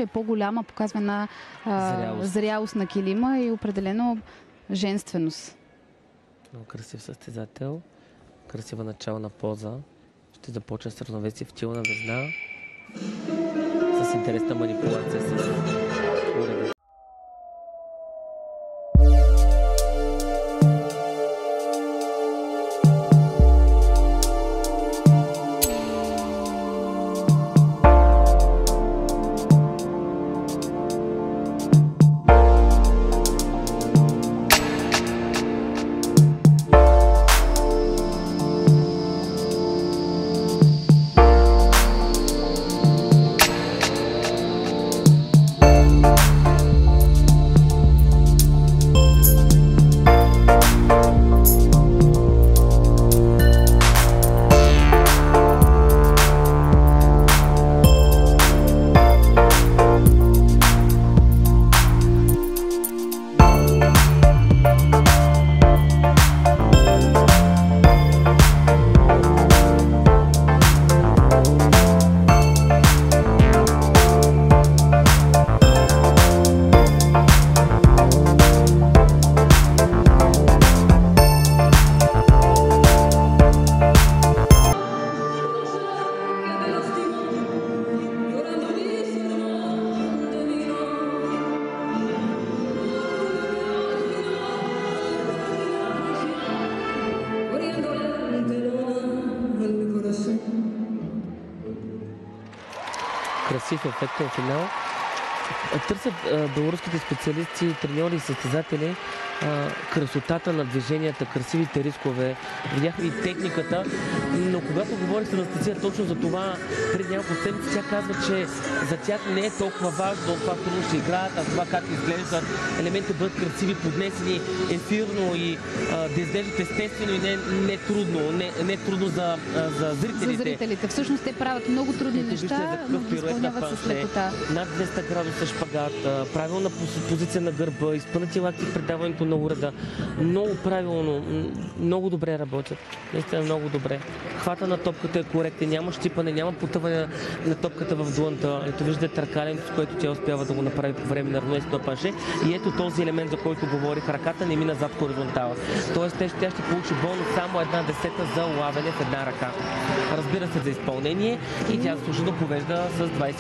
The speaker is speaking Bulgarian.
че е по-голяма, показва една зрялост на килима и определено женственост. Много красив състезател. Красива начална поза. Ще започне с равновесие в тилна везна. С интересна манипулация с уреда. Красив ефектен финал. Търсят българските специалисти, треньори и състезатели красотата на движенията, красивите рискове. Видяхме и техниката, но когато говори с Анастасия точно за това, преди няколко седмици, тя казва, че за тях не е толкова важно това, трудно ще играят, а това как изглеждат. Елементите бъдат красиви, поднесени ефирно и да изглеждат естествено и не трудно за зрителите. За зрителите. Всъщност те правят много трудни неща, но ги изпълняват с лекота. Над 200 градуса шпагат, правилна позиция на гърба, изпънати лакти в предаването на уреда. Много правилно, много добре работят. Наистина много добре. Хвата на топката е коректен, няма щипане, няма потъване на топката в длънта. Ето виждате търкаленето, с което тя успява да го направи по време на равновесието на панше. И ето този елемент, за който говорих, ръката не мина зад хоризонтала. Тоест тя ще получи бонус само 1/10 за улавяне в една ръка. Разбира се, за изпълнение и тя заслужено повежда с 20.